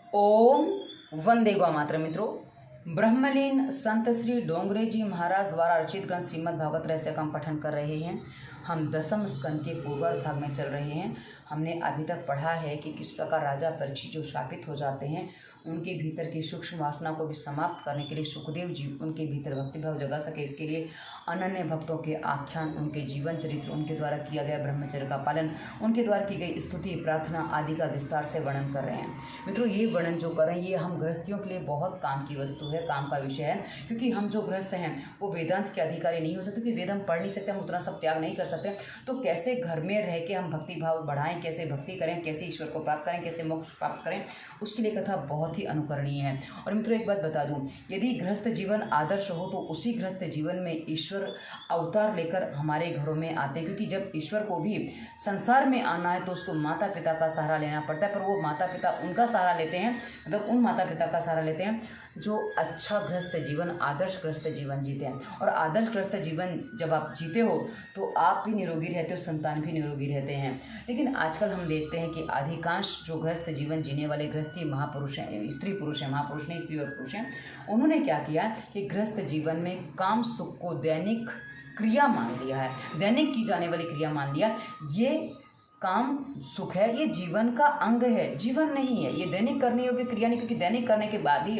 ओम वंदे गौ मातरम। मित्रों, ब्रह्मलीन संत श्री डोंगरे जी महाराज द्वारा रचित ग्रंथ श्रीमद् भागवत रहस्य का हम पठन कर रहे हैं। हम दसम स्कंद के पूर्वार्ध भाग में चल रहे हैं। हमने अभी तक पढ़ा है कि किस प्रकार राजा परीक्षित जो शापित हो जाते हैं, उनके भीतर की सूक्ष्म वासना को भी समाप्त करने के लिए सुखदेव जी उनके भीतर भक्तिभाव जगा सके, इसके लिए अनन्य भक्तों के आख्यान, उनके जीवन चरित्र, उनके द्वारा किया गया ब्रह्मचर्य का पालन, उनके द्वारा की गई स्तुति प्रार्थना आदि का विस्तार से वर्णन कर रहे हैं। मित्रों, ये वर्णन जो कर रहे हैं ये हम गृहस्थियों के लिए बहुत काम की वस्तु है, काम का विषय है, क्योंकि हम जो गृहस्थ हैं वो वेदांत के अधिकारी नहीं हो सकते, क्योंकि वेद हम पढ़ नहीं सकते, हम उतना सब त्याग नहीं कर सकते। तो कैसे घर में रह के हम भक्ति भाव बढ़ाएं, कैसे भक्ति करें, कैसे ईश्वर को प्राप्त करें, कैसे मोक्ष प्राप्त करें, उसके लिए कथा बहुत ही अनुकरणीय है। और मित्रों, एक बात बता दूं, यदि गृहस्थ जीवन आदर्श हो तो उसी गृहस्थ जीवन में ईश्वर अवतार लेकर हमारे घरों में आते हैं, क्योंकि जब ईश्वर को भी संसार में आना है तो उसको माता पिता का सहारा लेना पड़ता है। पर वो माता पिता उनका सहारा लेते हैं, मतलब उन माता पिता का सहारा लेते हैं जो अच्छा गृहस्थ जीवन, आदर्श गृहस्थ जीवन जीते हैं। और आदर्श गृहस्थ जीवन जब आप जीते हो तो आप भी निरोगी रहते हो, संतान भी निरोगी रहते हैं। लेकिन आजकल हम देखते हैं कि अधिकांश जो गृहस्थ जीवन जीने वाले गृहस्थी महापुरुष हैं, स्त्री पुरुष हैं, महापुरुष नहीं स्त्री और पुरुष हैं, उन्होंने क्या किया कि गृहस्थ जीवन में काम सुख को दैनिक क्रिया मान लिया है, दैनिक की जाने वाली क्रिया मान लिया। ये काम सुख है, ये जीवन का अंग है, जीवन नहीं है, ये दैनिक करने योग्य क्रिया नहीं, क्योंकि दैनिक करने के बाद ही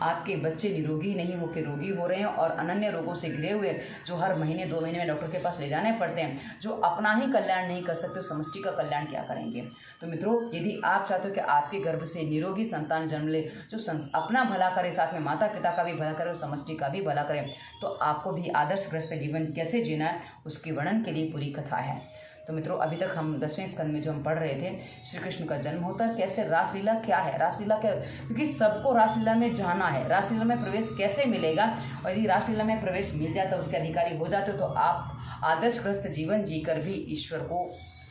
आपके बच्चे निरोगी नहीं होकर रोगी हो रहे हैं और अनन्य रोगों से घिरे हुए, जो हर महीने 2 महीने में डॉक्टर के पास ले जाने पड़ते हैं, जो अपना ही कल्याण नहीं कर सकते, समष्टि का कल्याण क्या करेंगे। तो मित्रों, यदि आप चाहते हो कि आपके गर्भ से निरोगी संतान जन्म ले, जो अपना भला करे, साथ में माता पिता का भी भला करे और समष्टि का भी भला करे, तो आपको भी आदर्श ग्रस्त जीवन कैसे जीना है उसके वर्णन के लिए पूरी कथा है। तो मित्रों, अभी तक हम 10वें स्कंद में जो हम पढ़ रहे थे, श्री कृष्ण का जन्म होता है, कैसे रासलीला क्या है, रासलीला क्या, क्योंकि सबको रासलीला में जाना है, रासलीला में प्रवेश कैसे मिलेगा, और यदि रासलीला में प्रवेश मिल जाता है, उसके अधिकारी हो जाते हो, तो आप आदर्शग्रस्त जीवन जीकर भी ईश्वर को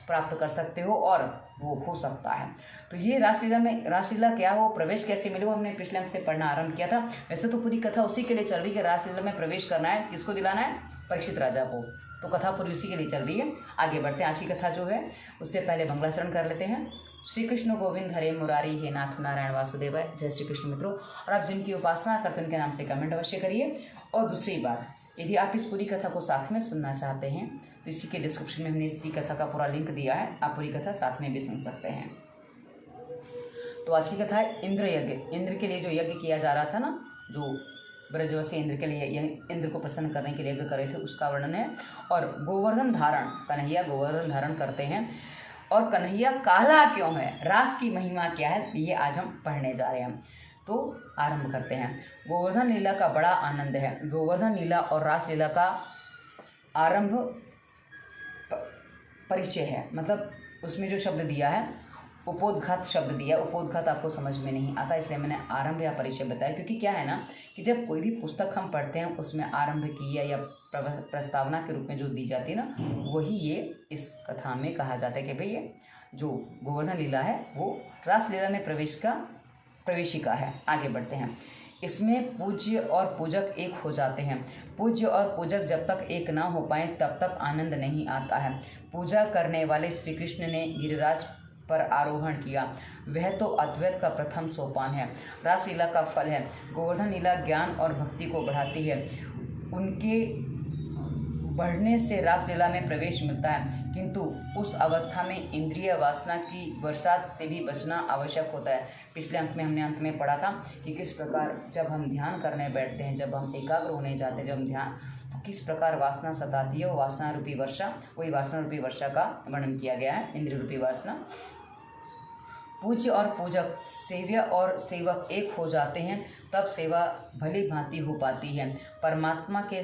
प्राप्त कर सकते हो और वो हो सकता है। तो ये रासलीला क्या हो, प्रवेश कैसे मिले, वो हमने पिछले अंक से पढ़ना आरंभ किया था। वैसे तो पूरी कथा उसी के लिए चल रही है, रासलीला में प्रवेश करना है, किसको दिलाना है, परीक्षित राजा को। तो कथा पूरी उसी के लिए चल रही है। आगे बढ़ते हैं, आज की कथा जो है उससे पहले मंगलाचरण कर लेते हैं। श्री कृष्ण गोविंद हरे मुरारी, हे नाथ नारायण वासुदेव, जय श्री कृष्ण। मित्रों, और आप जिनकी उपासना करते हैं उनके नाम से कमेंट अवश्य करिए। और दूसरी बात, यदि आप इस पूरी कथा को साथ में सुनना चाहते हैं तो इसी के डिस्क्रिप्शन में हमने इसकी कथा का पूरा लिंक दिया है, आप पूरी कथा साथ में भी सुन सकते हैं। तो आज की कथा है इंद्र यज्ञ। इंद्र के लिए जो यज्ञ किया जा रहा था ना, जो ब्रजवशी इंद्र के लिए, इंद्र को प्रसन्न करने के लिए यज्ञ कर रहे थे, उसका वर्णन है। और गोवर्धन धारण, कन्हैया गोवर्धन धारण करते हैं, और कन्हैया काला क्यों है, रास की महिमा क्या है, ये आज हम पढ़ने जा रहे हैं। तो आरंभ करते हैं। गोवर्धन लीला का बड़ा आनंद है। गोवर्धन लीला और रास लीला का आरंभ परिचय है, मतलब उसमें जो शब्द दिया है, उपोद्घात शब्द दिया। उपोद्घात आपको समझ में नहीं आता, इसलिए मैंने आरंभ या परिचय बताया, क्योंकि क्या है ना कि जब कोई भी पुस्तक हम पढ़ते हैं उसमें आरंभ की या प्रस्तावना के रूप में जो दी जाती है ना, वही ये इस कथा में कहा जाता है कि भाई ये जो गोवर्धन लीला है वो रास लीला में प्रवेशिका है। आगे बढ़ते हैं। इसमें पूज्य और पूजक एक हो जाते हैं। पूज्य और पूजक जब तक एक ना हो पाए तब तक आनंद नहीं आता है। पूजा करने वाले श्री कृष्ण ने गिरिराज पर आरोहण किया, वह तो अद्वैत का प्रथम सोपान है। रासलीला का फल है। गोवर्धन लीला ज्ञान और भक्ति को बढ़ाती है, उनके बढ़ने से रासलीला में प्रवेश मिलता है, किंतु उस अवस्था में इंद्रिय वासना की बरसात से भी बचना आवश्यक होता है। पिछले अंक में हमने अंत में पढ़ा था कि किस प्रकार जब हम ध्यान करने बैठते हैं, जब हम एकाग्र होने जाते हैं, जब हम ध्यान, तो किस प्रकार वासना सताती है, वो वासना रूपी वर्षा, वही वासना रूपी वर्षा का वर्णन किया गया है, इंद्रिय रूपी वासना। पूज्य और पूजक, सेव्य और सेवक एक हो जाते हैं, तब सेवा भली भांति हो पाती है। परमात्मा के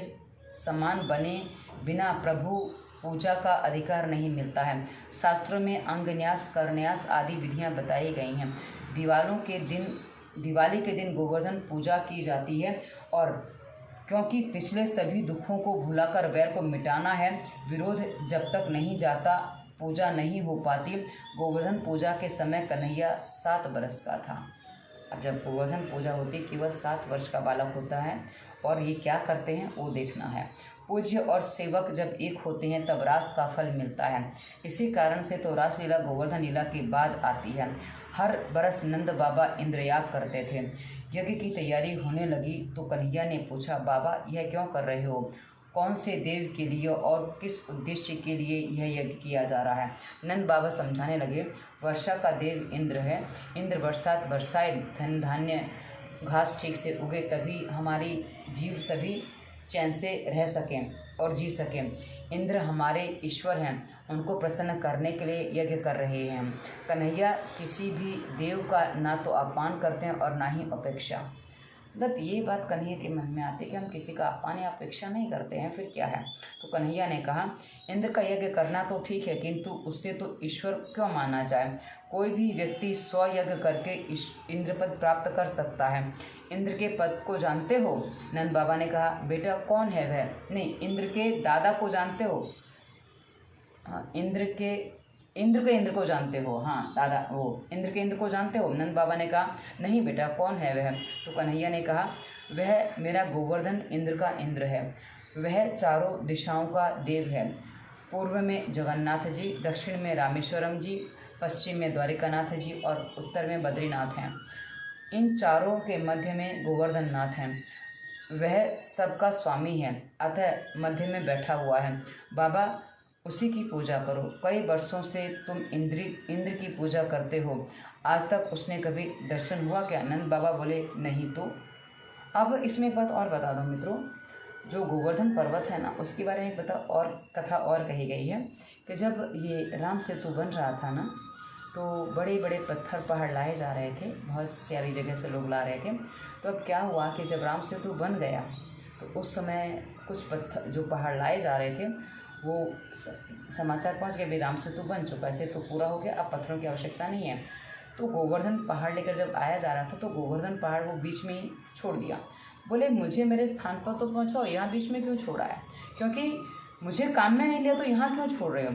समान बने बिना प्रभु पूजा का अधिकार नहीं मिलता है। शास्त्रों में अंगन्यास, करन्यास आदि विधियां बताई गई हैं। दिवाली के दिन गोवर्धन पूजा की जाती है, और क्योंकि पिछले सभी दुखों को भुलाकर वैर को मिटाना है, विरोध जब तक नहीं जाता पूजा नहीं हो पाती। गोवर्धन पूजा के समय कन्हैया 7 वर्ष का था। अब जब गोवर्धन पूजा होती, केवल 7 वर्ष का बालक होता है, और ये क्या करते हैं वो देखना है। पूज्य और सेवक जब एक होते हैं तब रास का फल मिलता है। इसी कारण से तो रासलीला गोवर्धन लीला के बाद आती है। हर बरस नंद बाबा इंद्रयाग करते थे। यज्ञ की तैयारी होने लगी तो कन्हैया ने पूछा, बाबा यह क्यों कर रहे हो? कौन से देव के लिए और किस उद्देश्य के लिए यह यज्ञ किया जा रहा है? नंद बाबा समझाने लगे, वर्षा का देव इंद्र है। इंद्र बरसात बरसाए, धन धान्य घास ठीक से उगे, तभी हमारी जीव सभी चैन से रह सकें और जी सकें। इंद्र हमारे ईश्वर हैं, उनको प्रसन्न करने के लिए यज्ञ कर रहे हैं। कन्हैया किसी भी देव का ना तो अपमान करते हैं और ना ही अपेक्षा। मतलब ये बात कन्हैया के मन में आती है कि हम किसी का अपमान या अपेक्षा नहीं करते हैं, फिर क्या है? तो कन्हैया ने कहा, इंद्र का यज्ञ करना तो ठीक है, किंतु उससे तो ईश्वर क्यों माना जाए? कोई भी व्यक्ति स्वयज्ञ करके इंद्र पद प्राप्त कर सकता है। इंद्र के पद को जानते हो? नंद बाबा ने कहा, बेटा कौन है वह? नहीं, इंद्र के दादा को जानते हो? हाँ, इंद्र को जानते हो? हाँ दादा, वो इंद्र को जानते हो? नंद बाबा ने कहा, नहीं बेटा, कौन है वह? तो कन्हैया ने कहा, वह मेरा गोवर्धन इंद्र का इंद्र है। वह चारों दिशाओं का देव है। पूर्व में जगन्नाथ जी, दक्षिण में रामेश्वरम जी, पश्चिम में द्वारिकानाथ जी और उत्तर में बद्रीनाथ हैं। इन चारों के मध्य में गोवर्धन नाथ हैं। वह सबका स्वामी है, अतः मध्य में बैठा हुआ है। बाबा उसी की पूजा करो। कई वर्षों से तुम इंद्र की पूजा करते हो, आज तक उसने कभी दर्शन हुआ क्या? नंद बाबा बोले, नहीं। तो अब इसमें एक बात और बता दो मित्रों, जो गोवर्धन पर्वत है ना, उसके बारे में पता और कथा और कही गई है कि जब ये राम सेतु बन रहा था ना, तो बड़े बड़े पत्थर पहाड़ लाए जा रहे थे, बहुत सारी जगह से लोग ला रहे थे। तो अब क्या हुआ कि जब राम सेतु बन गया तो उस समय कुछ पत्थर जो पहाड़ लाए जा रहे थे, वो समाचार पहुंच गए, भाई राम सेतु बन चुका है, सेतु पूरा हो गया, अब पत्थरों की आवश्यकता नहीं है। तो गोवर्धन पहाड़ लेकर जब आया जा रहा था तो गोवर्धन पहाड़ वो बीच में ही छोड़ दिया। बोले, मुझे मेरे स्थान पर तो पहुँचाओ, यहाँ बीच में क्यों छोड़ा है? क्योंकि मुझे काम में नहीं लिया तो यहाँ क्यों छोड़ रहे हो?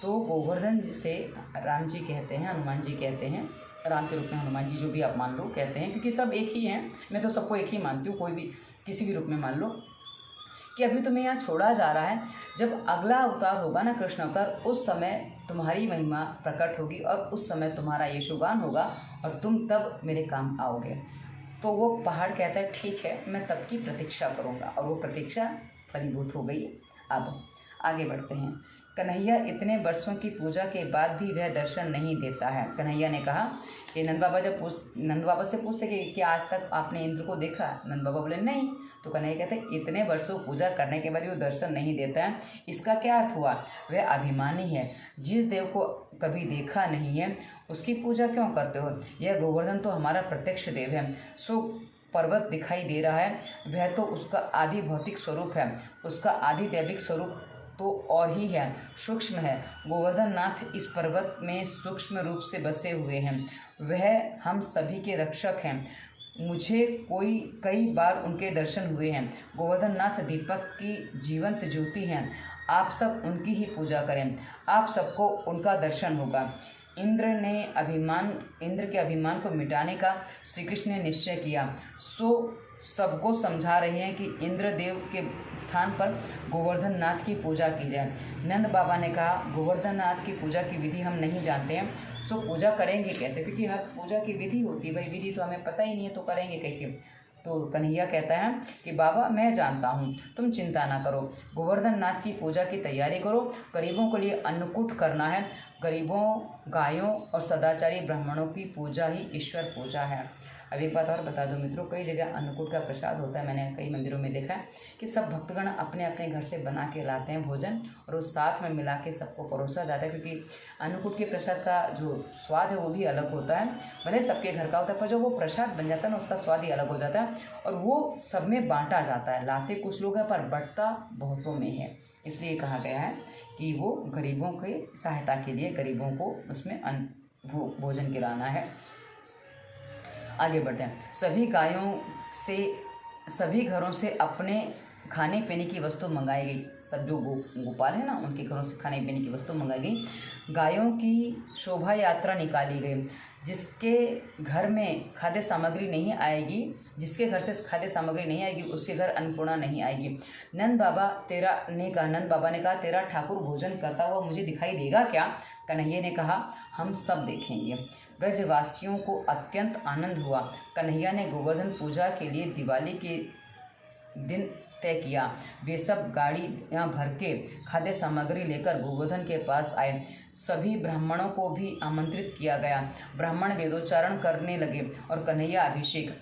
तो गोवर्धन से राम जी कहते हैं, हनुमान जी कहते हैं, राम के रूप में हनुमान जी, जो भी आप मान लो, कहते हैं, क्योंकि सब एक ही हैं, मैं तो सबको एक ही मानती हूँ, कोई भी किसी भी रूप में मान लो, कि अभी तुम्हें यहाँ छोड़ा जा रहा है। जब अगला अवतार होगा ना, कृष्ण अवतार, उस समय तुम्हारी महिमा प्रकट होगी और उस समय तुम्हारा यशोगान होगा और तुम तब मेरे काम आओगे। तो वो पहाड़ कहता है, ठीक है, मैं तब की प्रतीक्षा करूँगा, और वो प्रतीक्षा फलीभूत हो गई। अब आगे बढ़ते हैं। कन्हैया इतने वर्षों की पूजा के बाद भी वह दर्शन नहीं देता है। कन्हैया ने कहा कि नंद बाबा से पूछते कि क्या आज तक आपने इंद्र को देखा? नंद बाबा बोले, नहीं। तो कन्हैया कहते, इतने वर्षों पूजा करने के बाद भी वो दर्शन नहीं देता है, इसका क्या अर्थ हुआ? वह अभिमानी है। जिस देव को कभी देखा नहीं है उसकी पूजा क्यों करते हो? यह गोवर्धन तो हमारा प्रत्यक्ष देव है। सो पर्वत दिखाई दे रहा है, वह तो उसका आदि भौतिक स्वरूप है, उसका आदि दैविक स्वरूप तो और ही है, सूक्ष्म है। गोवर्धन नाथ इस पर्वत में सूक्ष्म रूप से बसे हुए हैं। वह हम सभी के रक्षक हैं। मुझे कई बार उनके दर्शन हुए हैं। गोवर्धन नाथ दीपक की जीवंत ज्योति हैं। आप सब उनकी ही पूजा करें, आप सबको उनका दर्शन होगा। इंद्र के अभिमान को मिटाने का श्री कृष्ण ने निश्चय किया। सो सबको समझा रहे हैं कि इंद्रदेव के स्थान पर गोवर्धन नाथ की पूजा की जाए। नंद बाबा ने कहा, गोवर्धन नाथ की पूजा की विधि हम नहीं जानते हैं, सो पूजा करेंगे कैसे? क्योंकि हर पूजा की विधि होती है, भाई विधि तो हमें पता ही नहीं है, तो करेंगे कैसे? तो कन्हैया कहता है कि बाबा मैं जानता हूँ, तुम चिंता ना करो, गोवर्धन नाथ की पूजा की तैयारी करो। गरीबों के लिए अन्नकूट करना है। गरीबों, गायों और सदाचारी ब्राह्मणों की पूजा ही ईश्वर पूजा है। अब एक बात और बता दो मित्रों, कई जगह अन्नकूट का प्रसाद होता है, मैंने कई मंदिरों में देखा है कि सब भक्तगण अपने अपने घर से बना के लाते हैं भोजन, और उस साथ में मिला के सबको परोसा जाता है। क्योंकि अन्नकूट के प्रसाद का जो स्वाद है वो भी अलग होता है, भले सबके घर का होता है, पर जो वो प्रसाद बन जाता है ना, उसका स्वाद ही अलग हो जाता है, और वो सब में बांटा जाता है। लाते कुछ लोग हैं पर बंटता बहुतों में है, इसलिए कहा गया है कि वो गरीबों की सहायता के लिए गरीबों को उसमें भोजन गिराना है। आगे बढ़ते हैं। सभी घरों से अपने खाने पीने की वस्तु मंगाई गई। सब जो गोपाल है ना, उनके घरों से खाने पीने की वस्तु मंगाई गई। गायों की शोभा यात्रा निकाली गई। जिसके घर में खाद्य सामग्री नहीं आएगी, जिसके घर से खाद्य सामग्री नहीं आएगी, उसके घर अन्नपूर्णा नहीं आएगी। नंद बाबा ने कहा, तेरा ठाकुर भोजन करता हुआ मुझे दिखाई देगा क्या? कन्हैया ने कहा, हम सब देखेंगे। ब्रजवासियों को अत्यंत आनंद हुआ। कन्हैया ने गोवर्धन पूजा के लिए दिवाली के दिन तय किया। वे सब गाड़ियाँ भर के खाद्य सामग्री लेकर गोवर्धन के पास आए। सभी ब्राह्मणों को भी आमंत्रित किया गया। ब्राह्मण वेदोच्चारण करने लगे और कन्हैया अभिषेक।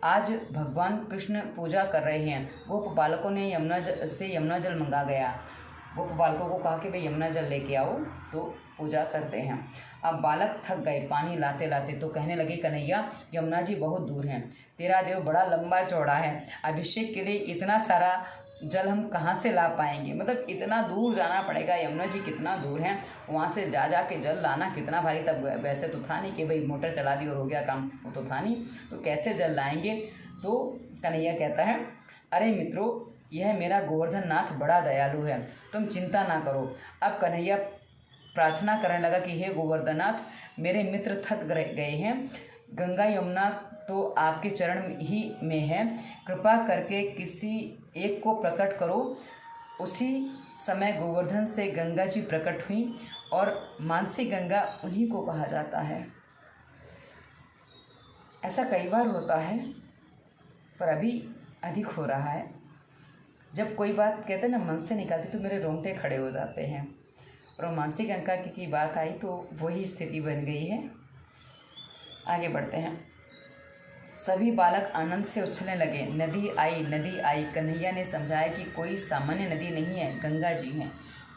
आज भगवान कृष्ण पूजा कर रहे हैं। गोप बालकों ने यमुना जल मंगा गया। गोप बालकों को कहा कि भाई यमुना जल लेके आओ तो पूजा करते हैं। अब बालक थक गए पानी लाते लाते, तो कहने लगे, कन्हैया यमुना जी बहुत दूर हैं, तेरा देव बड़ा लंबा चौड़ा है, अभिषेक के लिए इतना सारा जल हम कहाँ से ला पाएंगे? मतलब इतना दूर जाना पड़ेगा, यमुना जी कितना दूर है, वहाँ से जा के जल लाना कितना भारी। तब वैसे तो था नहीं कि भाई मोटर चला दी और हो गया काम, वो तो था नहीं, तो कैसे जल लाएंगे? तो कन्हैया कहता है, अरे मित्रों, यह मेरा गोवर्धन नाथ बड़ा दयालु है, तुम चिंता ना करो। अब कन्हैया प्रार्थना करने लगा कि हे गोवर्धननाथ, मेरे मित्र थक गए हैं, गंगा यमुना तो आपके चरण ही में है, कृपा करके किसी एक को प्रकट करो। उसी समय गोवर्धन से गंगा जी प्रकट हुई और मानसी गंगा उन्हीं को कहा जाता है। ऐसा कई बार होता है, पर अभी अधिक हो रहा है। जब कोई बात कहते हैं ना मन से निकालती, तो मेरे रोंगटे खड़े हो जाते हैं। और मानसी गंगा की बात आई तो वही स्थिति बन गई है। आगे बढ़ते हैं। सभी बालक आनंद से उछलने लगे। नदी आई। कन्हैया ने समझाया कि कोई सामान्य नदी नहीं है, गंगा जी हैं।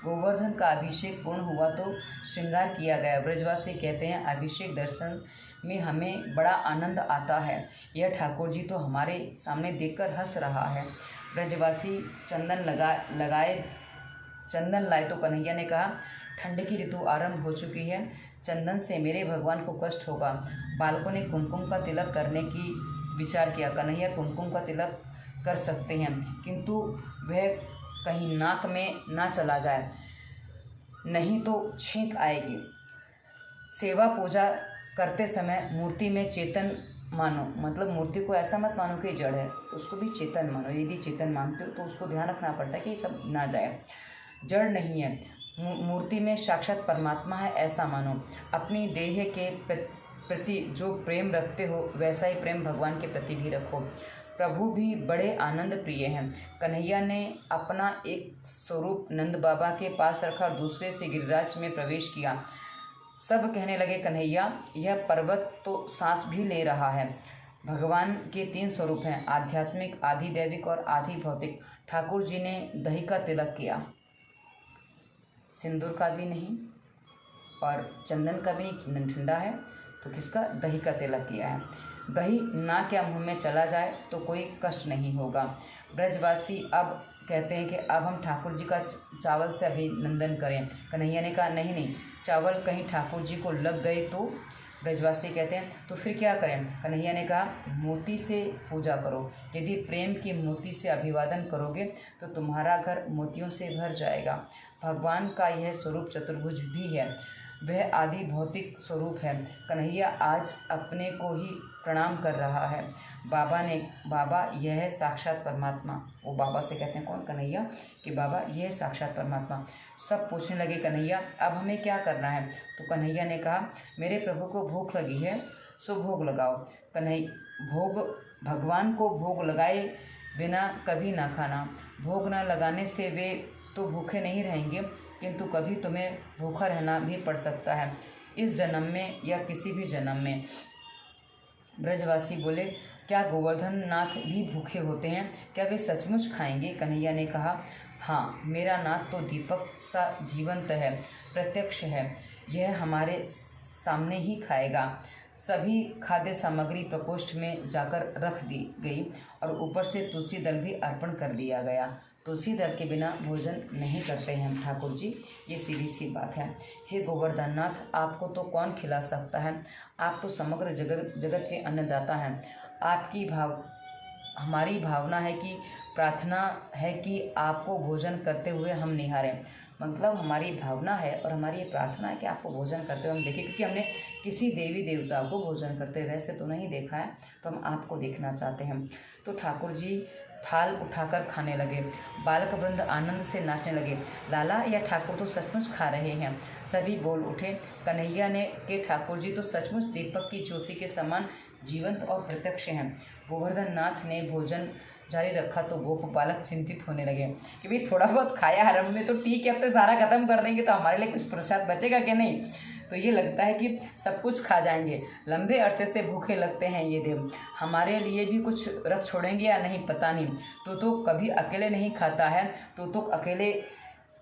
गोवर्धन का अभिषेक पूर्ण हुआ तो श्रृंगार किया गया। ब्रजवासी कहते हैं, अभिषेक दर्शन में हमें बड़ा आनंद आता है। यह ठाकुर जी तो हमारे सामने देखकर हंस रहा है। ब्रजवासी चंदन लाए तो कन्हैया ने कहा, ठंड की ऋतु आरंभ हो चुकी है, चंदन से मेरे भगवान को कष्ट होगा। बालकों ने कुमकुम का तिलक करने की विचार किया। कन्हैया कुमकुम का तिलक कर सकते हैं, किंतु वह कहीं नाक में ना चला जाए, नहीं तो छींक आएगी। सेवा पूजा करते समय मूर्ति में चेतन मानो, मतलब मूर्ति को ऐसा मत मानो कि जड़ है, उसको भी चेतन मानो। यदि चेतन मानते हो तो उसको ध्यान रखना पड़ता है कि सब ना जाए, जड़ नहीं है। मूर्ति में साक्षात परमात्मा है, ऐसा मानो। अपनी देह के प्रति जो प्रेम रखते हो, वैसा ही प्रेम भगवान के प्रति भी रखो। प्रभु भी बड़े आनंद प्रिय हैं। कन्हैया ने अपना एक स्वरूप नंद बाबा के पास रखा और दूसरे से गिरिराज में प्रवेश किया। सब कहने लगे, कन्हैया यह पर्वत तो सांस भी ले रहा है। भगवान के 3 स्वरूप हैं, आध्यात्मिक, आधि दैविक और आधि भौतिक। ठाकुर जी ने दही का तिलक किया, सिंदूर का भी नहीं और चंदन का भी नहीं, चंदन ठंडा है तो किसका? दही का तिलक किया है। दही ना क्या मुंह में चला जाए तो कोई कष्ट नहीं होगा। ब्रजवासी अब कहते हैं कि अब हम ठाकुर जी का चावल से अभिनंदन करें। कन्हैया ने कहा, नहीं, चावल कहीं ठाकुर जी को लग गए तो? ब्रजवासी कहते हैं, तो फिर क्या करें? कन्हैया ने कहा, मोती से पूजा करो। यदि प्रेम की मोती से अभिवादन करोगे तो तुम्हारा घर मोतियों से भर जाएगा। भगवान का यह स्वरूप चतुर्भुज भी है, वह आदि भौतिक स्वरूप है। कन्हैया आज अपने को ही प्रणाम कर रहा है। बाबा यह है साक्षात परमात्मा। वो बाबा से कहते हैं, कौन? कन्हैया, कि बाबा यह है साक्षात परमात्मा। सब पूछने लगे, कन्हैया अब हमें क्या करना है? तो कन्हैया ने कहा, मेरे प्रभु को भूख लगी है, सो भोग लगाओ। भगवान को भोग लगाए बिना कभी ना खाना। भोग न लगाने से वे तो भूखे नहीं रहेंगे, किंतु कभी तुम्हें भूखा रहना भी पड़ सकता है, इस जन्म में या किसी भी जन्म में। ब्रजवासी बोले, क्या गोवर्धन नाथ भी भूखे होते हैं? क्या वे सचमुच खाएंगे? कन्हैया ने कहा, हाँ, मेरा नाथ तो दीपक सा जीवंत है, प्रत्यक्ष है, यह हमारे सामने ही खाएगा। सभी खाद्य सामग्री प्रकोष्ठ में जाकर रख दी गई और ऊपर से तुलसी दल भी अर्पण कर दिया गया। तुलसी दल के बिना भोजन नहीं करते हैं ठाकुर जी, ये सीधी सी बात है। हे गोवर्धननाथ, आपको तो कौन खिला सकता है? आप तो समग्र जगत के अन्नदाता हैं। हमारी भावना है कि प्रार्थना है कि आपको भोजन करते हुए हम निहारें। मतलब हमारी भावना है और हमारी ये प्रार्थना है कि आपको भोजन करते हुए हम देखें, क्योंकि हमने किसी देवी देवता को भोजन करते वैसे तो नहीं देखा है, तो हम आपको देखना चाहते हैं। तो ठाकुर जी थाल उठाकर खाने लगे। बालक वृंद आनंद से नाचने लगे। लाला या ठाकुर तो सचमुच खा रहे हैं। सभी बोल उठे। कन्हैया ने के ठाकुर जी तो सचमुच दीपक की ज्योति के समान जीवंत और प्रत्यक्ष हैं। गोवर्धन नाथ ने भोजन जारी रखा तो गोप बालक चिंतित होने लगे कि भाई थोड़ा बहुत खाया आरंभ में तो ठीक है, अब तो सारा खत्म कर देंगे तो हमारे लिए कुछ प्रसाद बचेगा कि नहीं। तो ये लगता है कि सब कुछ खा जाएंगे। लंबे अरसे से भूखे लगते हैं ये देव, हमारे लिए भी कुछ रख छोड़ेंगे या नहीं पता नहीं। तो कभी अकेले नहीं खाता है, तो अकेले,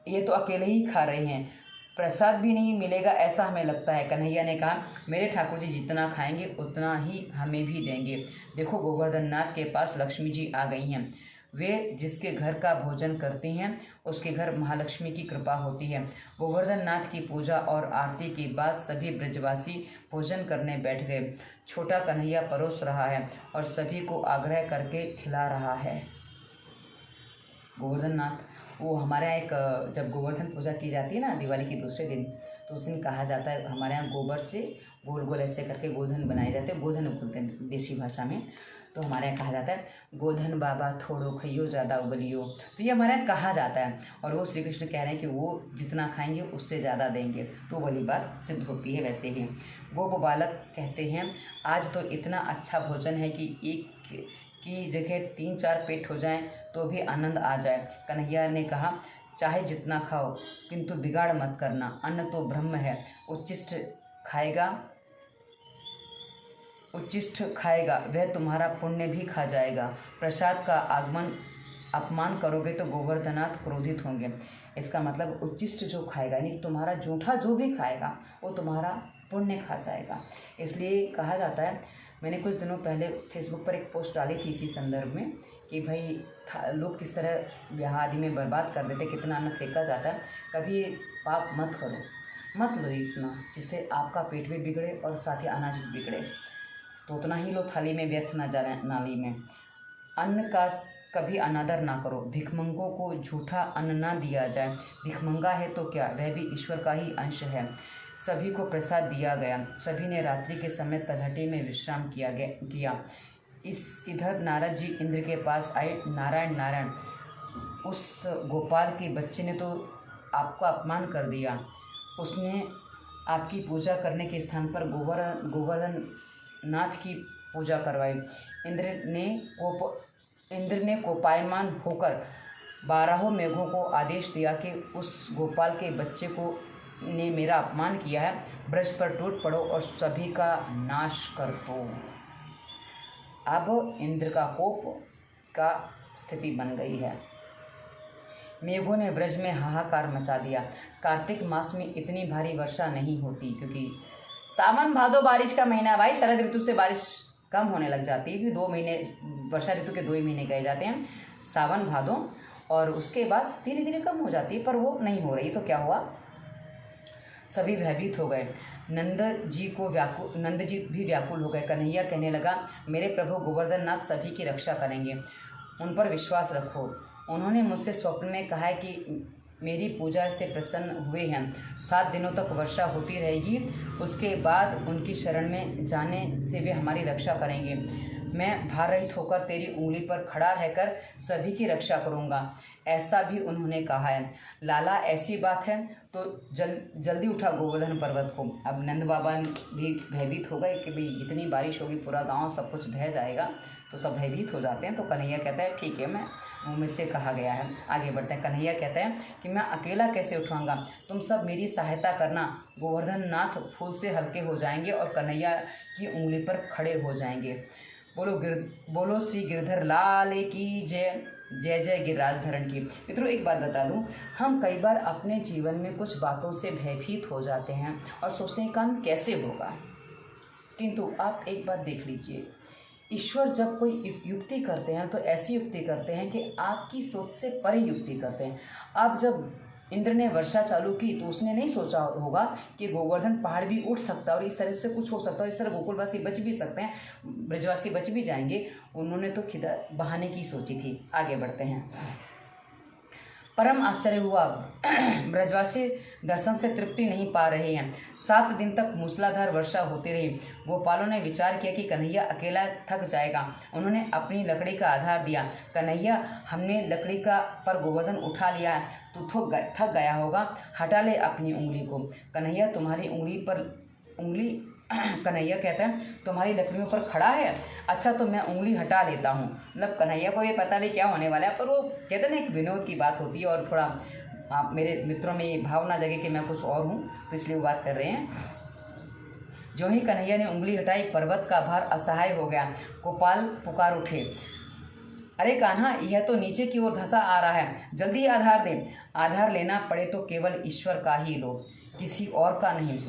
ये तो अकेले ही खा रहे हैं, प्रसाद भी नहीं मिलेगा ऐसा हमें लगता है। कन्हैया ने कहा, मेरे ठाकुर जी जितना खाएंगे उतना ही हमें भी देंगे। देखो गोवर्धन नाथ के पास लक्ष्मी जी आ गई हैं। वे जिसके घर का भोजन करती हैं उसके घर महालक्ष्मी की कृपा होती है। गोवर्धन नाथ की पूजा और आरती के बाद सभी ब्रजवासी भोजन करने बैठ गए। छोटा कन्हैया परोस रहा है और सभी को आग्रह करके खिला रहा है। गोवर्धन नाथ, वो हमारे यहाँ एक जब गोवर्धन पूजा की जाती है ना दिवाली के दूसरे दिन, तो उस दिन कहा जाता है, हमारे यहाँ गोबर से गोल गोल ऐसे करके गोधन बनाए जाते हैं, गोधन बोलते हैं देसी भाषा में। तो हमारे यहाँ कहा जाता है, गोधन बाबा थोड़ो खइयो ज़्यादा उगलियो। तो ये हमारे यहाँ कहा जाता है और वो श्री कृष्ण कह रहे हैं कि वो जितना खाएंगे उससे ज़्यादा देंगे, तो वाली बात सिद्ध होती है। वैसे ही गोप बालक कहते हैं, आज तो इतना अच्छा भोजन है कि एक की जगह 3-4 पेट हो जाएं तो भी आनंद आ जाए। कन्हैया ने कहा, चाहे जितना खाओ किंतु बिगाड़ मत करना, अन्न तो ब्रह्म है, उच्छिष्ट खाएगा वह तुम्हारा पुण्य भी खा जाएगा। प्रसाद का अपमान करोगे तो गोवर्धनाथ क्रोधित होंगे। इसका मतलब उच्छिष्ट जो खाएगा यानी तुम्हारा जूठा जो भी खाएगा वो तुम्हारा पुण्य खा जाएगा। इसलिए कहा जाता है, मैंने कुछ दिनों पहले फेसबुक पर एक पोस्ट डाली थी इसी संदर्भ में कि भाई लोग किस तरह ब्याह आदि में बर्बाद कर देते, कितना अन्न फेंका जाता है। कभी पाप मत करो, मत लो इतना जिससे आपका पेट भी बिगड़े और साथ ही अनाज भी बिगड़े। तो उतना ही लो, थाली में व्यर्थ ना जाए नाली में। अन्न का कभी अनादर ना करो, भिखमंगों को झूठा अन्न ना दिया जाए। भिखमंगा है तो क्या, वह भी ईश्वर का ही अंश है। सभी को प्रसाद दिया गया। सभी ने रात्रि के समय तलहटी में विश्राम किया। इधर नारद जी इंद्र के पास आए। नारायण नारायण, उस गोपाल के बच्चे ने तो आपका अपमान कर दिया। उसने आपकी पूजा करने के स्थान पर गोवर्धन नाथ की पूजा करवाई। इंद्र ने कोपायमान होकर 12 मेघों को आदेश दिया कि उस गोपाल के बच्चे को ने मेरा अपमान किया है, ब्रज पर टूट पड़ो और सभी का नाश कर दो। अब इंद्र का कोप का स्थिति बन गई है। मेघों ने ब्रज में हाहाकार मचा दिया। कार्तिक मास में इतनी भारी वर्षा नहीं होती, क्योंकि सावन भादो बारिश का महीना है भाई। शरद ऋतु से बारिश कम होने लग जाती है, क्योंकि 2 महीने वर्षा ऋतु के 2 ही महीने कहे जाते हैं, सावन भादो, और उसके बाद धीरे धीरे कम हो जाती है, पर वो नहीं हो रही। तो क्या हुआ, सभी भयभीत हो गए। नंद जी भी व्याकुल हो गए। कन्हैया कहने लगा, मेरे प्रभु गोवर्धन नाथ सभी की रक्षा करेंगे, उन पर विश्वास रखो। उन्होंने मुझसे स्वप्न में कहा है कि मेरी पूजा से प्रसन्न हुए हैं। 7 दिनों तक वर्षा होती रहेगी, उसके बाद उनकी शरण में जाने से वे हमारी रक्षा करेंगे। मैं भार रहित होकर तेरी उंगली पर खड़ा रहकर सभी की रक्षा करूँगा, ऐसा भी उन्होंने कहा है। लाला ऐसी बात है तो जल्दी उठा गोवर्धन पर्वत को। अब नंद बाबा भी भयभीत हो गए कि भाई इतनी बारिश होगी, पूरा गांव सब कुछ बह जाएगा, तो सब भयभीत हो जाते हैं। तो कन्हैया कहता है, ठीक है, मैं मुझसे कहा गया है। आगे बढ़ते हैं। कन्हैया कहता है कि मैं अकेला कैसे उठाऊंगा, तुम सब मेरी सहायता करना। गोवर्धन नाथ फूल से हल्के हो जाएंगे और कन्हैया की उंगली पर खड़े हो जाएंगे। बोलो श्री गिरधर लाल की जय। जय जय गिरिराज धरण की। मित्रों, एक बात बता दूं, हम कई बार अपने जीवन में कुछ बातों से भयभीत हो जाते हैं और सोचते हैं काम कैसे होगा, किंतु आप एक बात देख लीजिए, ईश्वर जब कोई युक्ति करते हैं तो ऐसी युक्ति करते हैं कि आपकी सोच से परे युक्ति करते हैं। अब जब इंद्र ने वर्षा चालू की तो उसने नहीं सोचा होगा कि गोवर्धन पहाड़ भी उठ सकता है और इस तरह से कुछ हो सकता है, इस तरह गोकुलवासी बच भी सकते हैं, ब्रजवासी बच भी जाएंगे। उन्होंने तो खिदा बहाने की सोची थी। आगे बढ़ते हैं। परम आश्चर्य हुआ। ब्रजवासी दर्शन से तृप्ति नहीं पा रहे हैं। 7 दिन तक मूसलाधार वर्षा होती रही। गोपालों ने विचार किया कि कन्हैया अकेला थक जाएगा। उन्होंने अपनी लकड़ी का आधार दिया। कन्हैया, हमने लकड़ी का पर गोवर्धन उठा लिया है, तू थक गया होगा, हटा ले अपनी उंगली को। कन्हैया तुम्हारी उंगली कन्हैया कहता है तुम्हारी लकड़ियों पर खड़ा है, अच्छा तो मैं उंगली हटा लेता हूँ। मतलब कन्हैया को ये पता नहीं क्या होने वाला है, पर वो कहते ना एक विनोद की बात होती है और थोड़ा आप मेरे मित्रों में ये भावना जगे कि मैं कुछ और हूँ, तो इसलिए वो बात कर रहे हैं। जो ही कन्हैया ने उंगली हटाई, पर्वत का भार असहाय हो गया। गोपाल पुकार उठे, अरे कान्हा, यह तो नीचे की ओर धंसा आ रहा है, जल्दी आधार दे। आधार लेना पड़े तो केवल ईश्वर का ही लो, किसी और का नहीं।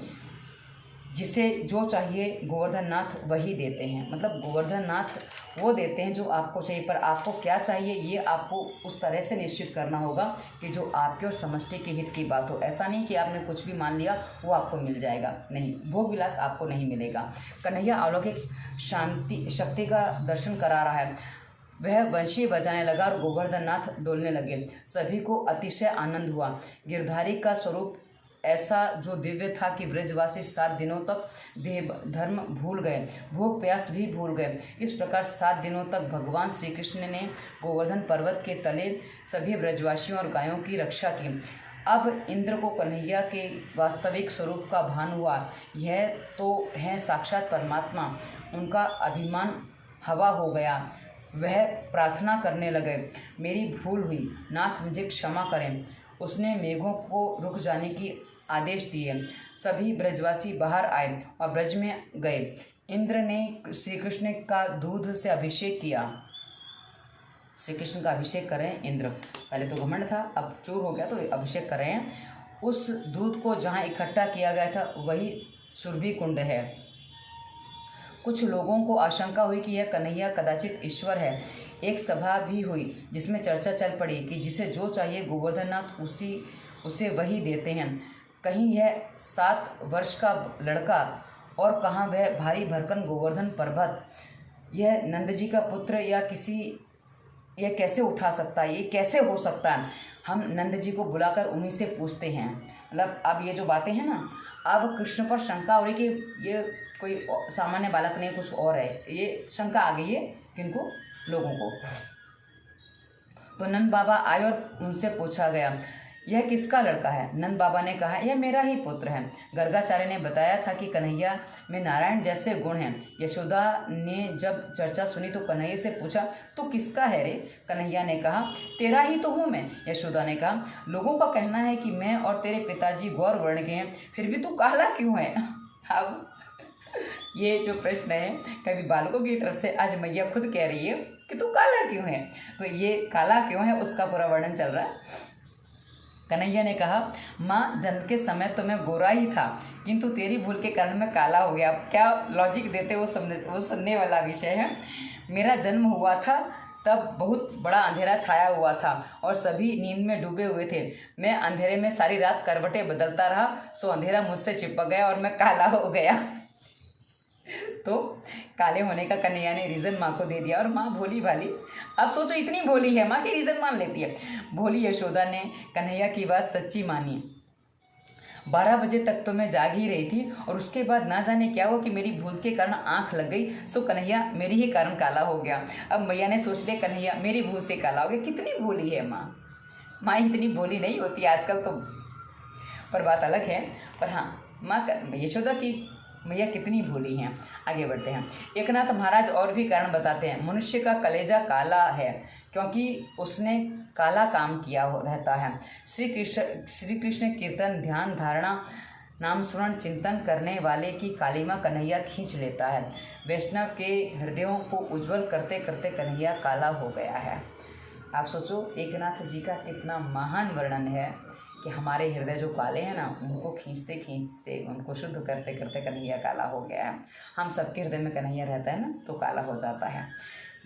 जिसे जो चाहिए गोवर्धन नाथ वही देते हैं। मतलब गोवर्धन नाथ वो देते हैं जो आपको चाहिए, पर आपको क्या चाहिए ये आपको उस तरह से निश्चित करना होगा कि जो आपके और समष्टि के हित की बात हो। ऐसा नहीं कि आपने कुछ भी मान लिया वो आपको मिल जाएगा, नहीं, भोग विलास आपको नहीं मिलेगा। कन्हैया अलौकिक शक्ति का दर्शन करा रहा है। वह वंशी बजाने लगा और गोवर्धन नाथ डोलने लगे। सभी को अतिशय आनंद हुआ। गिरधारी का स्वरूप ऐसा जो दिव्य था कि ब्रजवासी 7 दिनों तक देह धर्म भूल गए, भूख प्यास भी भूल गए। इस प्रकार 7 दिनों तक भगवान श्री कृष्ण ने गोवर्धन पर्वत के तले सभी ब्रजवासियों और गायों की रक्षा की। अब इंद्र को कन्हैया के वास्तविक स्वरूप का भान हुआ। यह तो है साक्षात परमात्मा। उनका अभिमान हवा हो गया। वह प्रार्थना करने लगे, मेरी भूल हुई, नाथ मुझे क्षमा करें। उसने मेघों को रुक जाने की आदेश दिए। सभी ब्रजवासी बाहर आए और ब्रज में गए। इंद्र ने श्री कृष्ण का दूध से अभिषेक किया। श्री कृष्ण का अभिषेक करें इंद्र, पहले तो घमंड था, अब चूर हो गया तो अभिषेक कर रहे हैं। उस दूध को जहाँ इकट्ठा किया गया था वही सुरभि कुंड है। कुछ लोगों को आशंका हुई कि यह कन्हैया कदाचित ईश्वर है। एक सभा भी हुई जिसमें चर्चा चल पड़ी कि जिसे जो चाहिए गोवर्धननाथ उसे वही देते हैं। कहीं यह 7 वर्ष का लड़का और कहाँ वह भारी भरकम गोवर्धन पर्वत, यह नंद जी का पुत्र या यह कैसे उठा सकता है, ये कैसे हो सकता है। हम नंद जी को बुलाकर उन्हीं से पूछते हैं। मतलब अब ये जो बातें हैं ना, अब कृष्ण पर शंका हो रही कि ये कोई सामान्य बालक नहीं, कुछ और है, ये शंका आ गई है किनको, लोगों को। तो नंद बाबा आए और उनसे पूछा गया, यह किसका लड़का है? नंद बाबा ने कहा, यह मेरा ही पुत्र है। गर्गाचार्य ने बताया था कि कन्हैया में नारायण जैसे गुण हैं। यशोदा ने जब चर्चा सुनी तो कन्हैया से पूछा, तो किसका है रे? कन्हैया ने कहा, तेरा ही तो हूँ मैं। यशोदा ने कहा, लोगों का कहना है कि मैं और तेरे पिताजी गौर वर्ण के हैं, फिर भी तू काला क्यों है? अब ये जो प्रश्न है कभी बालकों की तरफ से, आज मैया खुद कह रही है कि तू काला क्यों है। तो ये काला क्यों है उसका पूरा वर्णन चल रहा है। कन्हैया ने कहा, माँ, जन्म के समय तो मैं गोरा ही था, किंतु तेरी भूल के कारण मैं काला हो गया। क्या लॉजिक देते वो सुनने वाला विषय है। मेरा जन्म हुआ था तब बहुत बड़ा अंधेरा छाया हुआ था और सभी नींद में डूबे हुए थे। मैं अंधेरे में सारी रात करवटें बदलता रहा, सो अंधेरा मुझसे चिपक गया और मैं काला हो गया। तो काले होने का कन्हैया ने रीज़न माँ को दे दिया और माँ भोली भाली, अब सोचो इतनी भोली है माँ की रीज़न मान लेती है। भोली यशोदा ने कन्हैया की बात सच्ची मानी। 12 बजे तक तो मैं जाग ही रही थी और उसके बाद ना जाने क्या हुआ कि मेरी भूल के कारण आंख लग गई, सो कन्हैया मेरी ही कारण काला हो गया। अब मैया ने सोच लिया कन्हैया मेरी भूल से काला हो गया। कितनी भोली है माँ। माँ इतनी भोली नहीं होती आजकल तो, पर बात अलग है। पर हाँ, माँ यशोदा की मैया कितनी भोली हैं। आगे बढ़ते हैं। एकनाथ महाराज और भी कारण बताते हैं। मनुष्य का कलेजा काला है क्योंकि उसने काला काम किया रहता है। श्री कृष्ण कीर्तन, ध्यान, धारणा, नाम स्मरण, चिंतन करने वाले की कालीमा कन्हैया खींच लेता है। वैष्णव के हृदयों को उज्जवल करते करते कन्हैया काला हो गया है। आप सोचो एकनाथ जी का कितना महान वर्णन है कि हमारे हृदय जो काले हैं ना, उनको खींचते खींचते, उनको शुद्ध करते करते कन्हैया काला हो गया है। हम सबके हृदय में कन्हैया रहता है ना, तो काला हो जाता है।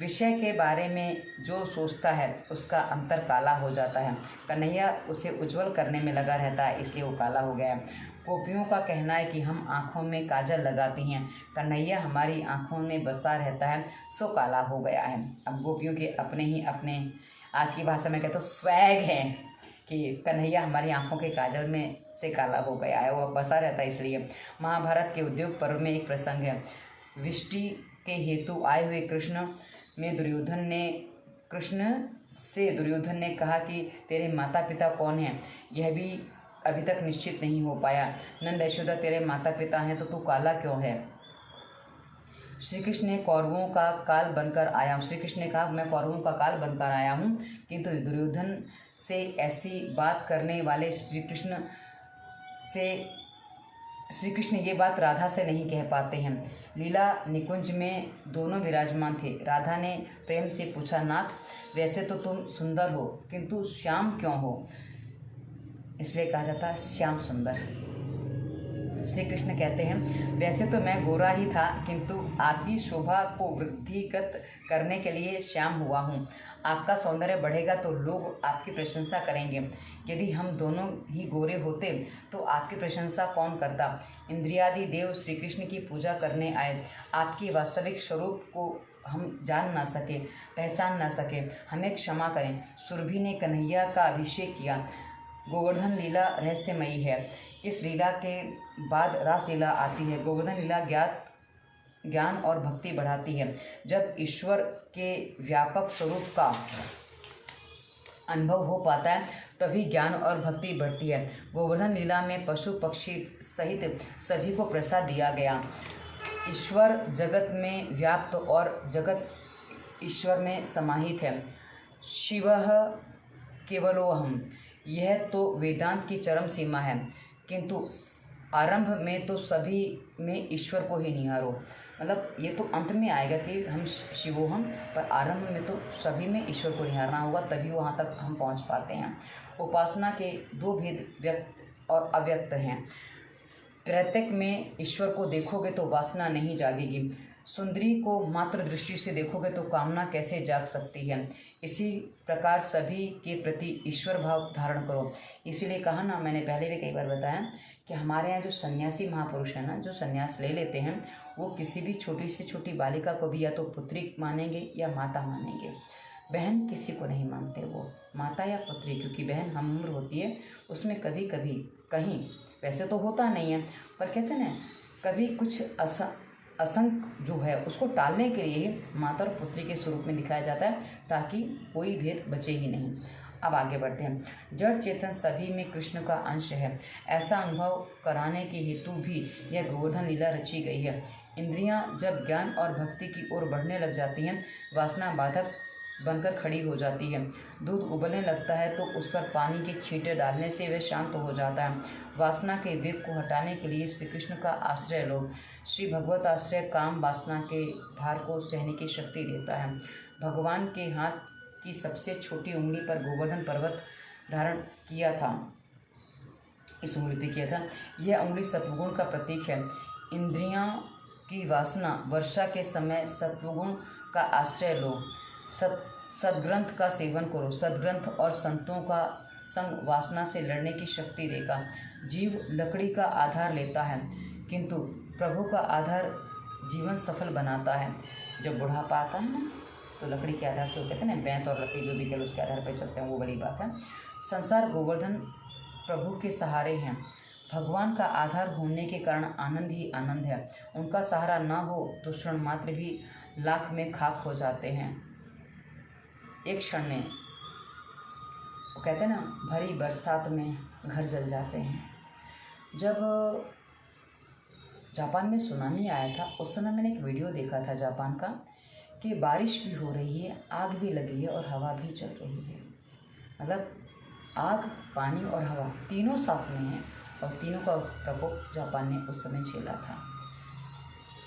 विषय के बारे में जो सोचता है उसका अंतर काला हो जाता है। कन्हैया उसे उज्जवल करने में लगा रहता है, इसलिए वो काला हो गया है। गोपियों का कहना है कि हम आँखों में काजल लगाती हैं, कन्हैया हमारी आँखों में बसा रहता है, सो काला हो गया है। अब गोपियों के अपने ही अपने, आज की भाषा में कहते हो, स्वैग हैं कि कन्हैया हमारी आंखों के काजल में से काला हो गया है, वो बसा रहता है इसलिए। महाभारत के उद्योग पर्व में एक प्रसंग है। विष्टि के हेतु आए हुए कृष्ण से दुर्योधन ने कहा कि तेरे माता पिता कौन हैं, यह भी अभी तक निश्चित नहीं हो पाया। नंद यशोदा तेरे माता पिता हैं तो तू काला क्यों है? श्री कृष्ण ने कौरवों का काल बनकर आया हूँ। श्री कृष्ण ने कहा मैं कौरवों का काल बनकर आया हूँ, किंतु दुर्योधन से ऐसी बात करने वाले श्री कृष्ण ये बात राधा से नहीं कह पाते हैं। लीला निकुंज में दोनों विराजमान थे। राधा ने प्रेम से पूछा, नाथ वैसे तो तुम सुंदर हो, किंतु श्याम क्यों हो? इसलिए कहा जाता है श्याम सुंदर। श्री कृष्ण कहते हैं वैसे तो मैं गोरा ही था, किंतु आपकी शोभा को वृद्धिगत करने के लिए श्याम हुआ हूँ। आपका सौंदर्य बढ़ेगा तो लोग आपकी प्रशंसा करेंगे। यदि हम दोनों ही गोरे होते तो आपकी प्रशंसा कौन करता? इंद्रियादि देव श्री कृष्ण की पूजा करने आए। आपकी वास्तविक स्वरूप को हम जान ना सके, पहचान ना सके, हमें क्षमा करें। सुरभि ने कन्हैया का अभिषेक किया। गोवर्धन लीला रहस्यमयी है। इस लीला के बाद रासलीला आती है। गोवर्धन लीला ज्ञान और भक्ति बढ़ाती है। जब ईश्वर के व्यापक स्वरूप का अनुभव हो पाता है तभी ज्ञान और भक्ति बढ़ती है। गोवर्धन लीला में पशु पक्षी सहित सभी को प्रसाद दिया गया। ईश्वर जगत में व्याप्त और जगत ईश्वर में समाहित है। शिवः केवलोऽहम्, यह तो वेदांत की चरम सीमा है, किंतु आरंभ में तो सभी में ईश्वर को ही निहारो। मतलब ये तो अंत में आएगा कि हम शिवोहम, पर आरंभ में तो सभी में ईश्वर को निहारना होगा, तभी वहाँ तक हम पहुँच पाते हैं। उपासना के दो भेद व्यक्त और अव्यक्त हैं। प्रत्येक में ईश्वर को देखोगे तो वासना नहीं जागेगी। सुंदरी को मात्र दृष्टि से देखोगे तो कामना कैसे जाग सकती है। इसी प्रकार सभी के प्रति ईश्वर भाव धारण करो। इसीलिए कहा ना, मैंने पहले भी कई बार बताया कि हमारे यहाँ जो सन्यासी महापुरुष हैं ना, जो सन्यास ले लेते हैं, वो किसी भी छोटी से छोटी बालिका को भी या तो पुत्री मानेंगे या माता मानेंगे। बहन किसी को नहीं मानते, वो माता या पुत्री, क्योंकि बहन हम उम्र होती है, उसमें कभी कभी कहीं, वैसे तो होता नहीं है, पर कहते हैं ना कभी कुछ असंग जो है उसको टालने के लिए माता और पुत्री के स्वरूप में दिखाया जाता है, ताकि कोई भेद बचे ही नहीं। अब आगे बढ़ते हैं। जड़ चेतन सभी में कृष्ण का अंश है, ऐसा अनुभव कराने के हेतु भी यह गोवर्धन लीला रची गई है। इंद्रियां जब ज्ञान और भक्ति की ओर बढ़ने लग जाती हैं, वासना बाधक बनकर खड़ी हो जाती है। दूध उबलने लगता है तो उस पर पानी के छींटे डालने से वह शांत हो जाता है। वासना के वेग को हटाने के लिए श्री कृष्ण का आश्रय लो। श्री भगवत आश्रय काम वासना के भार को सहने की शक्ति देता है। भगवान के हाथ की सबसे छोटी उंगली पर गोवर्धन पर्वत धारण किया था, इस उंगली पे किया था। यह उंगली सत्वगुण का प्रतीक है। इंद्रियां की वासना वर्षा के समय सत्वगुण का आश्रय लो। सद्ग्रंथ का सेवन करो। सद्ग्रंथ और संतों का संग वासना से लड़ने की शक्ति देगा। जीव लकड़ी का आधार लेता है, किंतु प्रभु का आधार जीवन सफल बनाता है। जब बुढ़ापा आता है ना, तो लकड़ी के आधार से, वो कहते हैं ना बैंत और लकड़ी जो भी कल उसके आधार पर चलते हैं, वो बड़ी बात है। संसार गोवर्धन प्रभु के सहारे हैं। भगवान का आधार होने के कारण आनंद ही आनंद है। उनका सहारा ना हो तो क्षण मात्र भी लाख में खाक हो जाते हैं। एक क्षण में, वो कहते हैं ना, भरी बरसात में घर जल जाते हैं। जब जापान में सुनामी आया था, उस समय मैंने एक वीडियो देखा था जापान का, कि बारिश भी हो रही है, आग भी लगी है और हवा भी चल रही है। मतलब आग, पानी और हवा तीनों साथ में हैं, और तीनों का प्रकोप जापान ने उस समय झेला था।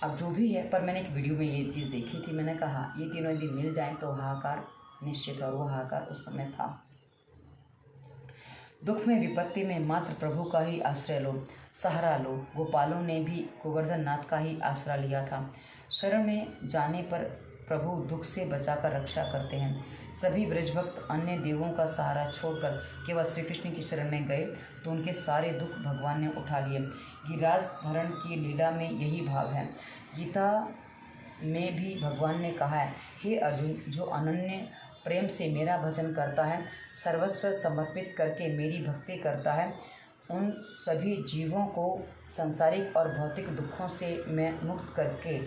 अब जो भी है, पर मैंने एक वीडियो में ये चीज़ देखी थी, मैंने कहा ये तीनों यदि मिल जाएं तो हाहाकार निश्चित, और वो हाहाकार उस समय था। दुख में विपत्ति में मात्र प्रभु का ही आश्रय लो, सहारा लो। गोपालों ने भी गोवर्धन नाथ का ही आसरा लिया था। शरण में जाने पर प्रभु दुख से बचाकर रक्षा करते हैं। सभी ब्रजभक्त अन्य देवों का सहारा छोड़कर केवल श्री कृष्ण की शरण में गए तो उनके सारे दुख भगवान ने उठा लिए। गिरिराज धरण की लीला में यही भाव है। गीता में भी भगवान ने कहा है, हे अर्जुन, जो अनन्य प्रेम से मेरा भजन करता है, सर्वस्व समर्पित करके मेरी भक्ति करता है, उन सभी जीवों को सांसारिक और भौतिक दुखों से मैं मुक्त करके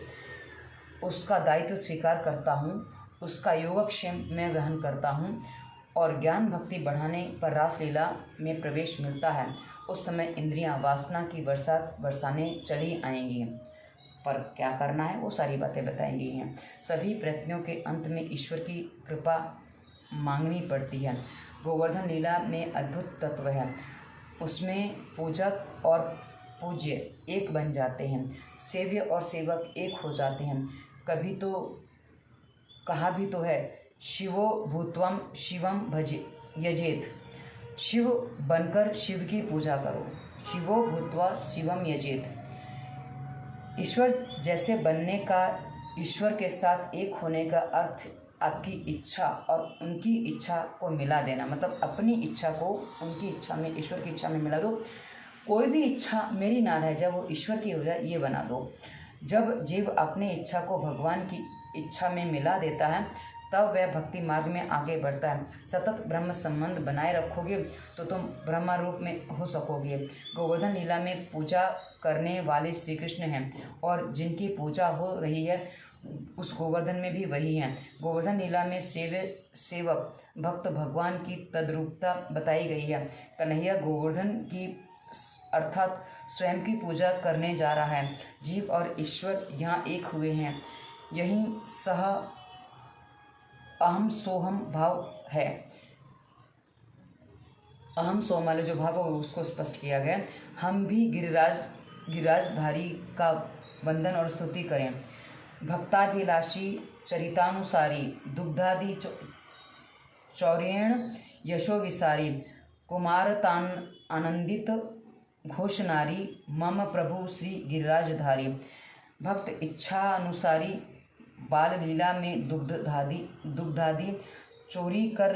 उसका दायित्व स्वीकार करता हूँ, उसका योगक्षेम मैं वहन करता हूँ और ज्ञान भक्ति बढ़ाने पर रासलीला में प्रवेश मिलता है, उस समय इंद्रियां वासना की बरसात बरसाने चली आएंगी। पर क्या करना है वो सारी बातें बताई गई हैं। सभी प्रयत्नों के अंत में ईश्वर की कृपा मांगनी पड़ती है। गोवर्धन लीला में अद्भुत तत्व है, उसमें पूजक और पूज्य एक बन जाते हैं, सेव्य और सेवक एक हो जाते हैं। कभी तो कहा भी तो है, शिवो भूत्वम शिवम भजे यजेत, शिव बनकर शिव की पूजा करो, शिवो भूत्वा शिवम यजेत। ईश्वर जैसे बनने का, ईश्वर के साथ एक होने का अर्थ आपकी इच्छा और उनकी इच्छा को मिला देना, मतलब अपनी इच्छा को उनकी इच्छा में, ईश्वर की इच्छा में मिला दो। कोई भी इच्छा मेरी ना रह जाए, वो ईश्वर की हो जाए, ये बना दो। जब जीव अपनी इच्छा को भगवान की इच्छा में मिला देता है तब वह भक्ति मार्ग में आगे बढ़ता है। सतत ब्रह्म संबंध बनाए रखोगे तो तुम ब्रह्मा रूप में हो सकोगे। गोवर्धन लीला में पूजा करने वाले श्री कृष्ण हैं और जिनकी पूजा हो रही है उस गोवर्धन में भी वही हैं। गोवर्धन लीला में सेवक भक्त भगवान की तद्रूपता बताई गई है। कन्हैया गोवर्धन की अर्थात स्वयं की पूजा करने जा रहा है। जीव और ईश्वर यहाँ एक हुए हैं, यही सह अहम सोहम भाव है। अहम सोहम वाले जो भाव है उसको स्पष्ट किया गया। हम भी गिरिराजधारी का वंदन और स्तुति करें। भक्ताभिलाषी चरितानुसारी दुग्धादि चौरेण यशो विसारी कुमारतान आनंदित घोषनारी मम प्रभु श्री गिरिराजधारी। भक्त इच्छा अनुसारी बाल लीला में दुग्धादि चोरी कर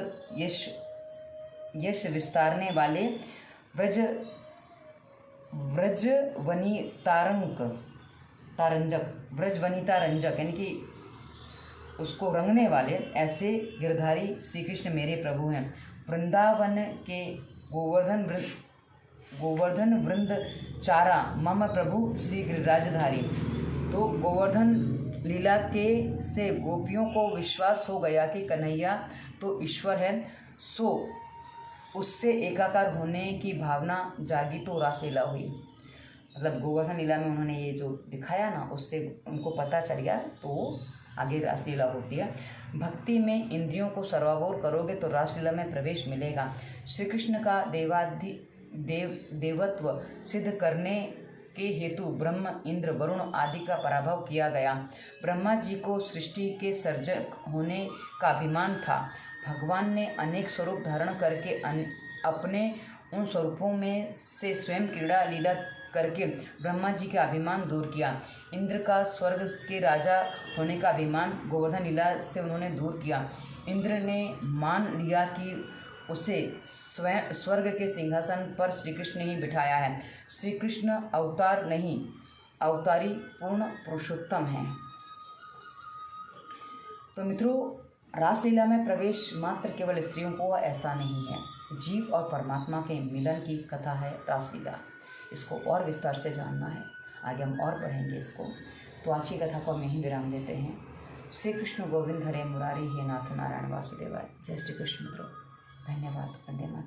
यश विस्तारने वाले व्रजवनिता रंजक यानी कि उसको रंगने वाले ऐसे गिरधारी श्री कृष्ण मेरे प्रभु हैं। वृंदावन के गोवर्धन वृंद चारा मम प्रभु श्री गिरिराजधारी। तो गोवर्धन लीला के से गोपियों को विश्वास हो गया कि कन्हैया तो ईश्वर है, सो उससे एकाकार होने की भावना जागी तो रासलीला हुई। मतलब गोवर्धन लीला में उन्होंने ये जो दिखाया ना, उससे उनको पता चल गया, तो आगे रासलीला होती है। भक्ति में इंद्रियों को सर्वागोर करोगे तो रासलीला में प्रवेश मिलेगा। श्री कृष्ण का देवत्व सिद्ध करने के हेतु ब्रह्म, इंद्र, वरुण आदि का पराभव किया गया। ब्रह्मा जी को सृष्टि के सर्जक होने का अभिमान था। भगवान ने अनेक स्वरूप धारण करके अपने उन स्वरूपों में से स्वयं क्रीड़ा लीला करके ब्रह्मा जी का अभिमान दूर किया। इंद्र का स्वर्ग के राजा होने का अभिमान गोवर्धन लीला से उन्होंने दूर किया। इंद्र ने मान लिया कि उसे स्वयं स्वर्ग के सिंहासन पर श्री कृष्ण ने ही बिठाया है। श्री कृष्ण अवतार नहीं, अवतारी पूर्ण पुरुषोत्तम हैं। तो मित्रों, रासलीला में प्रवेश मात्र केवल स्त्रियों को ऐसा नहीं है, जीव और परमात्मा के मिलन की कथा है रासलीला। इसको और विस्तार से जानना है, आगे हम और पढ़ेंगे इसको। तो आज की कथा को हम यहीं विराम देते हैं। श्री कृष्ण गोविंद हरे मुरारी, हे नाथ नारायण वासुदेवाय। जय श्री कृष्ण मित्रों, धन्यवाद। वंदे मातरम।